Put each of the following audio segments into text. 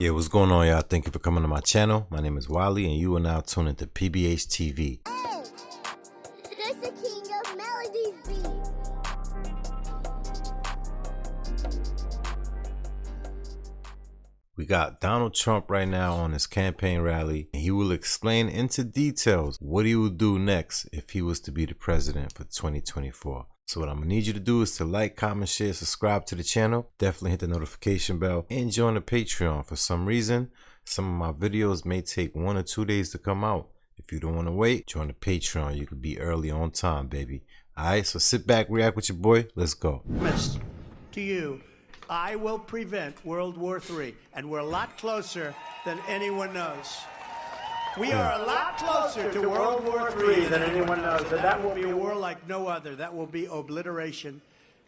Yeah, what's going on, y'all? Thank you for coming to my channel. My name is Wally, and you are now tuned into PBH TV. Hey, this the king of melodies beat. We got Donald Trump right now on his campaign rally, and he will explain into details what he would do next if he was to be the president for 2024. So what I'm gonna need you to do is to like, comment, share, subscribe to the channel. Definitely hit the notification bell and join the Patreon. For some reason, some of my videos may take 1 or 2 days to come out. If you don't want to wait, join the Patreon. You could be early on time, baby. Alright, so sit back, react with your boy. Let's go. To you, I will prevent World War III, and we're a lot closer than anyone knows. We are a lot closer to World War III than anyone knows, and that will be a war like no other. That will be obliteration.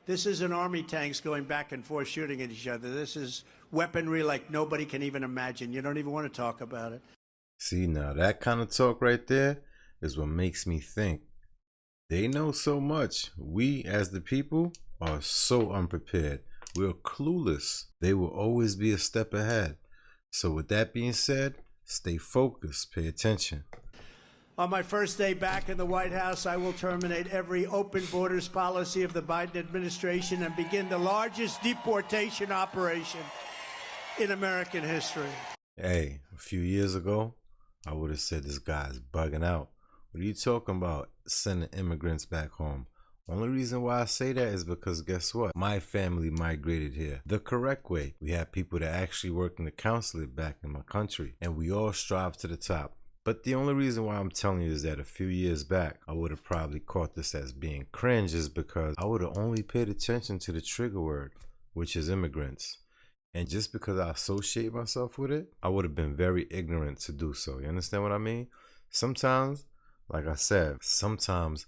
This isn't army tanks going back and forth shooting at each other. This is weaponry like nobody can even imagine. You don't even want to talk about it. See, now that kind of talk right there is what makes me think. They know so much. We, as the people, are so unprepared. We're clueless. They will always be a step ahead. So with that being said, stay focused, pay attention. On my first day back in the White House, I will terminate every open borders policy of the Biden administration and begin the largest deportation operation in American history. Hey, a few years ago, I would have said this guy's bugging out. What are you talking about, sending immigrants back home? Only reason why I say that is because guess what? My family migrated here the correct way. We have people that actually work in the consulate back in my country, and we all strive to the top. But the only reason why I'm telling you is that a few years back, I would have probably caught this as being cringe is because I would have only paid attention to the trigger word, which is immigrants. And just because I associate myself with it, I would have been very ignorant to do so. You understand what I mean? Sometimes, like I said, sometimes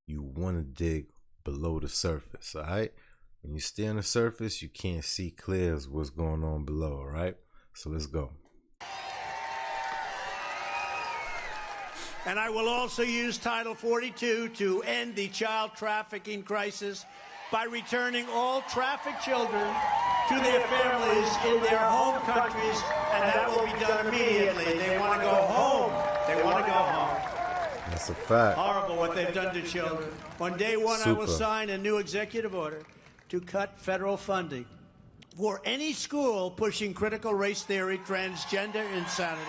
you want to dig below the surface, all right? When you stay on the surface, you can't see clear as what's going on below, all right? So let's go. And I will also use Title 42 to end the child trafficking crisis by returning all trafficked children to their families in their home countries, and that will be done immediately. They want to go home. They want to go home. That's a fact. Horrible what they've done to children. On day one, I will sign a new executive order to cut federal funding for any school pushing critical race theory, transgender insanity,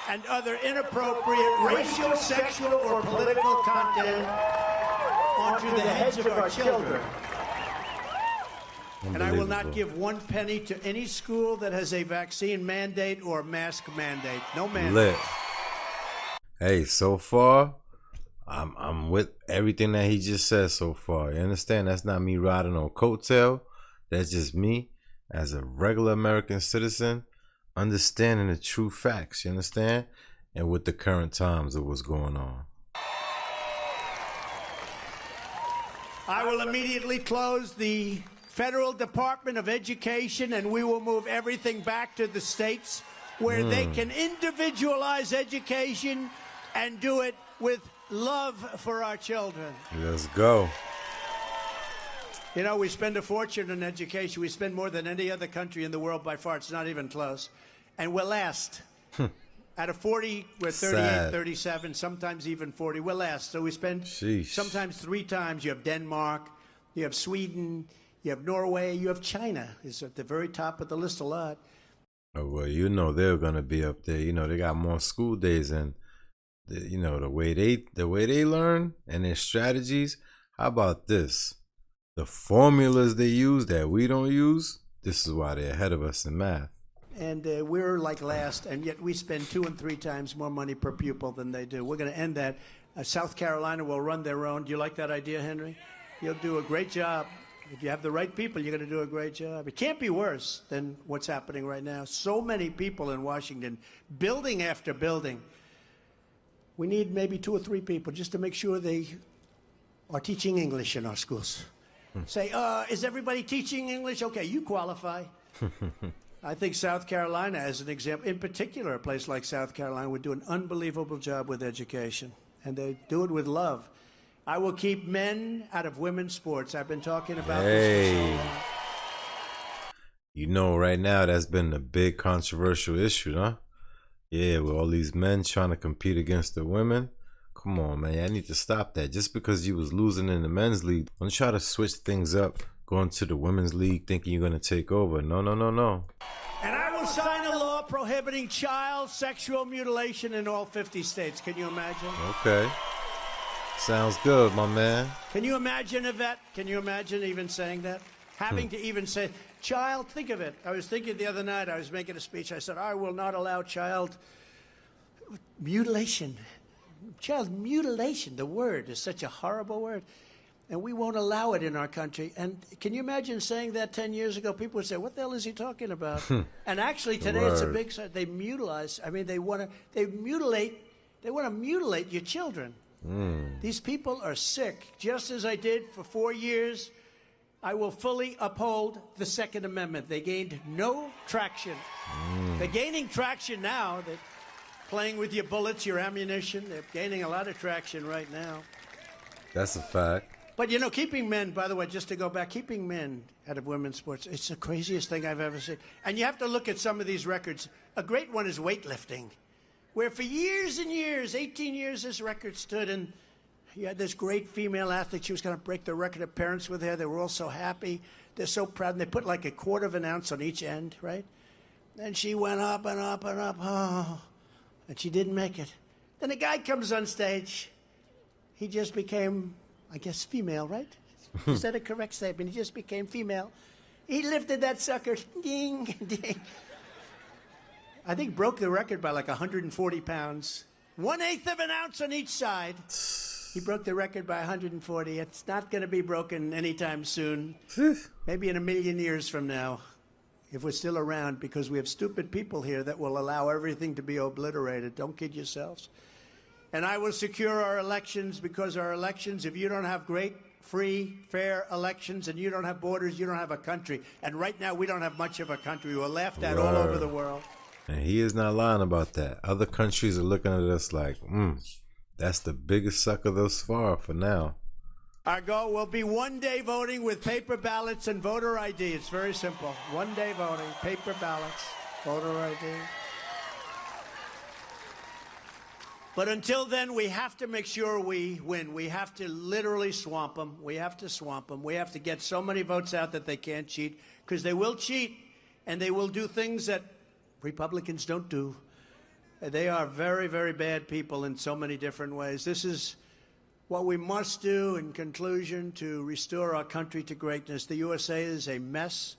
and other inappropriate racial, sexual, or political content onto the heads of our children. And I will not give 1 penny to any school that has a vaccine mandate or mask mandate. No mandate. Lit. Hey, so far, I'm with everything that he just said so far. You understand? That's not me riding on coattail. That's just me as a regular American citizen understanding the true facts. You understand? And with the current times of what's going on. I will immediately close the Federal Department of Education, and we will move everything back to the states where they can individualize education and do it with love for our children. Let's go. You know, we spend a fortune on education. We spend more than any other country in the world by far. It's not even close. And we're last. Out of 40, we're 38, Sad. 37, sometimes even 40. We're last. So we spend sometimes 3 times. You have Denmark, you have Sweden, you have Norway, you have China. It's at the very top of the list a lot. Oh, well, you know they're gonna be up there. You know they got more school days, and you know the way they learn and their strategies. How about this? The formulas they use that we don't use. This is why they're ahead of us in math. And we're like last, and yet we spend 2 and 3 times more money per pupil than they do. We're going to end that. South Carolina will run their own. Do you like that idea, Henry? You'll do a great job. If you have the right people, you're going to do a great job. It can't be worse than what's happening right now. So many people in Washington, building after building. We need maybe 2 or 3 people just to make sure they are teaching English in our schools. Say, is everybody teaching English? Okay, you qualify. I think South Carolina, as an example, in particular, a place like South Carolina would do an unbelievable job with education, and they do it with love. I will keep men out of women's sports. I've been talking about this for so long. You know, right now that's been a big controversial issue, huh? Yeah, with all these men trying to compete against the women. Come on, man. I need to stop that. Just because you was losing in the men's league, don't try to switch things up, going to the women's league thinking you're going to take over. No, no, no, no. And I will sign a law prohibiting child sexual mutilation in all 50 states. Can you imagine? Okay. Sounds good, my man. Can you imagine, Yvette? Can you imagine even saying that? Having to even say, child, think of it. I was thinking the other night, I was making a speech. I said, I will not allow child mutilation. Child mutilation, the word is such a horrible word. And we won't allow it in our country. And can you imagine saying that 10 years ago? People would say, what the hell is he talking about? And actually today it's a big, they mutilize. I mean, they want to mutilate your children. These people are sick. Just as I did for 4 years, I will fully uphold the Second Amendment. They gained no traction. They're gaining traction now. They're playing with your bullets, your ammunition. They're gaining a lot of traction right now. That's a fact. But, you know, keeping men, by the way, just to go back, keeping men out of women's sports, it's the craziest thing I've ever seen. And you have to look at some of these records. A great one is weightlifting, where for years and years, 18 years, this record stood, and you had this great female athlete. She was going to break the record. Her parents were there. They were all so happy. They're so proud. And they put like a quarter of an ounce on each end, right? And she went up and up and up. Oh, and she didn't make it. Then a guy comes on stage. He just became, I guess, female, right? Is that a correct statement? He just became female. He lifted that sucker. Ding, ding. I think broke the record by like 140 pounds. 1/8 of an ounce on each side. He broke the record by 140. It's not going to be broken anytime soon. Maybe in a million years from now, if we're still around, because we have stupid people here that will allow everything to be obliterated. Don't kid yourselves. And I will secure our elections, because our elections, if you don't have great, free, fair elections, and you don't have borders, you don't have a country. And right now, we don't have much of a country. We're laughed at all over the world. And he is not lying about that. Other countries are looking at us like, that's the biggest sucker thus far for now. Our goal will be one day voting with paper ballots and voter ID. It's very simple. One day voting, paper ballots, voter ID. But until then, we have to make sure we win. We have to literally swamp them. We have to swamp them. We have to get so many votes out that they can't cheat, because they will cheat, and they will do things that Republicans don't do. They are very, very bad people in so many different ways. This is what we must do in conclusion to restore our country to greatness. The USA is a mess.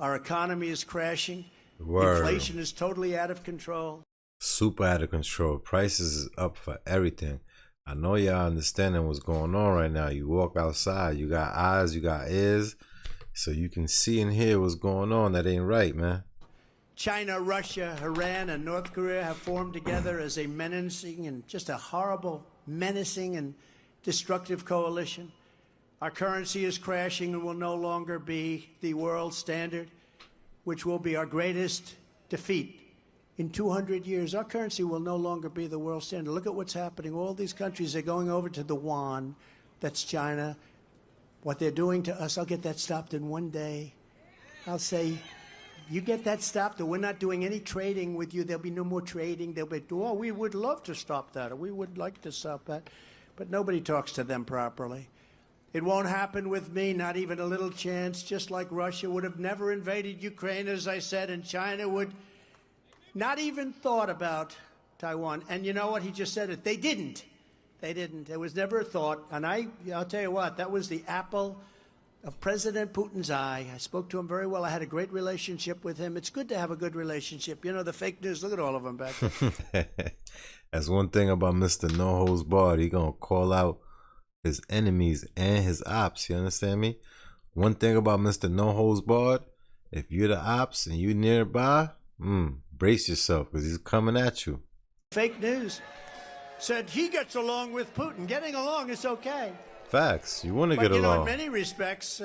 Our economy is crashing. Inflation is totally out of control. Super out of control. Prices is up for everything. I know y'all understanding what's going on right now. You walk outside, you got eyes, you got ears, so you can see and hear what's going on. That ain't right, man. China, Russia, Iran, and North Korea have formed together as a menacing and just a horrible, menacing and destructive coalition. Our currency is crashing and will no longer be the world standard, which will be our greatest defeat in 200 years. Our currency will no longer be the world standard. Look at what's happening. All these countries are going over to the yuan. That's China. What they're doing to us, I'll get that stopped in one day. I'll say, you get that stopped, or we're not doing any trading with you. There'll be no more trading. They'll be, oh, we would love to stop that, or we would like to stop that. But nobody talks to them properly. It won't happen with me, not even a little chance. Just like Russia would have never invaded Ukraine, as I said, and China would not even thought about Taiwan. And you know what? He just said it. They didn't. They didn't. There was never a thought. And I'll tell you what, that was the apple of President Putin's eye. I spoke to him very well. I had a great relationship with him. It's good to have a good relationship. You know, the fake news, look at all of them back there. That's one thing about Mr. No Holds Barred. He gonna call out his enemies and his ops. You understand me? One thing about Mr. No Holds Barred, if you're the ops and you nearby, brace yourself, because he's coming at you. Fake news said he gets along with Putin. Getting along is okay. Facts. You want to get along. But, you know, in many respects,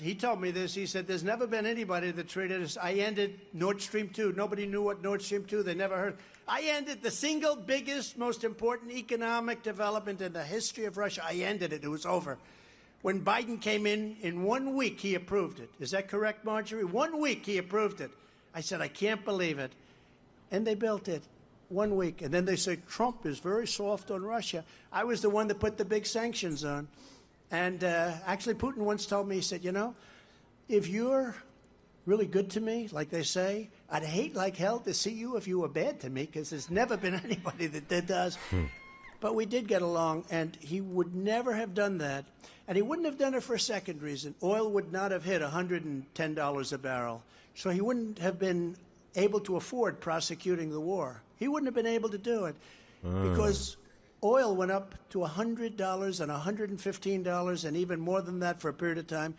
he told me this. He said, there's never been anybody that treated us. I ended Nord Stream 2. Nobody knew what Nord Stream 2, they never heard. I ended the single biggest, most important economic development in the history of Russia. I ended it. It was over. When Biden came in 1 week, he approved it. Is that correct, Marjorie? 1 week, he approved it. I said, I can't believe it. And they built it 1 week. And then they said, Trump is very soft on Russia. I was the one that put the big sanctions on. And actually, Putin once told me, he said, you know, if you're really good to me, like they say, I'd hate like hell to see you if you were bad to me, because there's never been anybody that does. But we did get along, and he would never have done that. And he wouldn't have done it for a second reason. Oil would not have hit $110 a barrel. So he wouldn't have been able to afford prosecuting the war. He wouldn't have been able to do it because oil went up to $100 and $115 and even more than that for a period of time.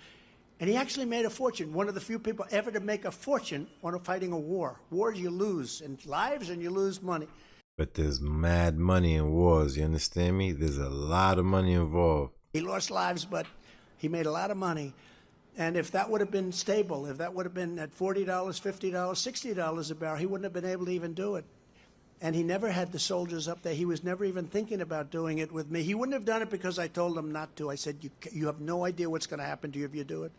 And he actually made a fortune, one of the few people ever to make a fortune on fighting a war. Wars you lose in lives and you lose money. But there's mad money in wars, you understand me? There's a lot of money involved. He lost lives, but he made a lot of money. And if that would have been stable, if that would have been at $40, $50, $60 a barrel, he wouldn't have been able to even do it. And he never had the soldiers up there. He was never even thinking about doing it with me. He wouldn't have done it because I told him not to. I said, you have no idea what's going to happen to you if you do it.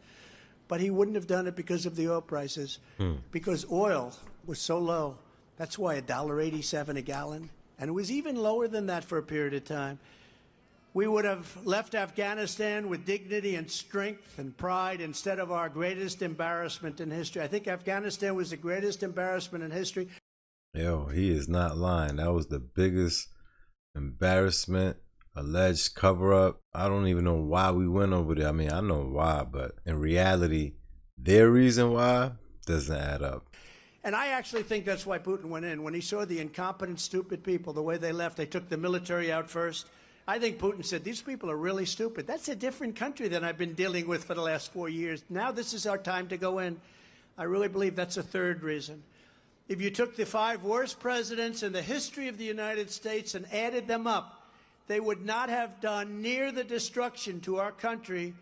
But he wouldn't have done it because of the oil prices, because oil was so low. That's why $1.87 a gallon. And it was even lower than that for a period of time. We would have left Afghanistan with dignity and strength and pride instead of our greatest embarrassment in history. I think Afghanistan was the greatest embarrassment in history. Yo, he is not lying. That was the biggest embarrassment, alleged cover-up. I don't even know why we went over there. I mean, I know why, but in reality, their reason why doesn't add up. And I actually think that's why Putin went in. When he saw the incompetent, stupid people, the way they left, they took the military out first. I think Putin said, these people are really stupid. That's a different country than I've been dealing with for the last 4 years. Now this is our time to go in. I really believe that's a third reason. If you took the 5 worst presidents in the history of the United States and added them up, they would not have done near the destruction to our country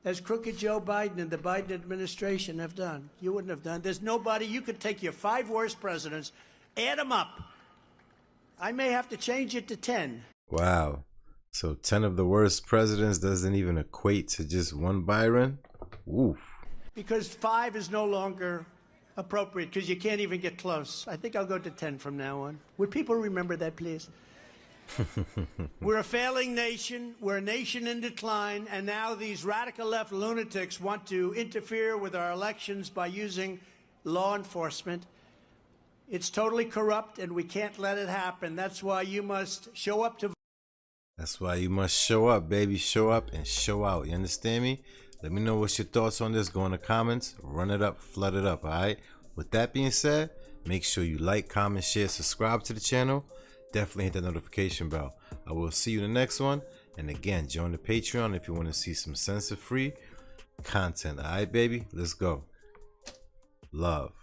as crooked Joe Biden and the Biden administration have done. You wouldn't have done. There's nobody. You could take your 5 worst presidents, add them up. I may have to change it to 10. Wow. So 10 of the worst presidents doesn't even equate to just one Byron? Oof. Because 5 is no longer appropriate because you can't even get close. I think I'll go to 10 from now on. Would people remember that, please? We're a failing nation. We're a nation in decline. And now these radical left lunatics want to interfere with our elections by using law enforcement. It's totally corrupt, and we can't let it happen. That's why you must show up to. That's why you must show up, baby. Show up and show out. You understand me? Let me know what's your thoughts on this. Go in the comments. Run it up. Flood it up. All right? With that being said, make sure you like, comment, share, subscribe to the channel. Definitely hit the notification bell. I will see you in the next one. And again, join the Patreon if you want to see some censor-free content. All right, baby? Let's go. Love.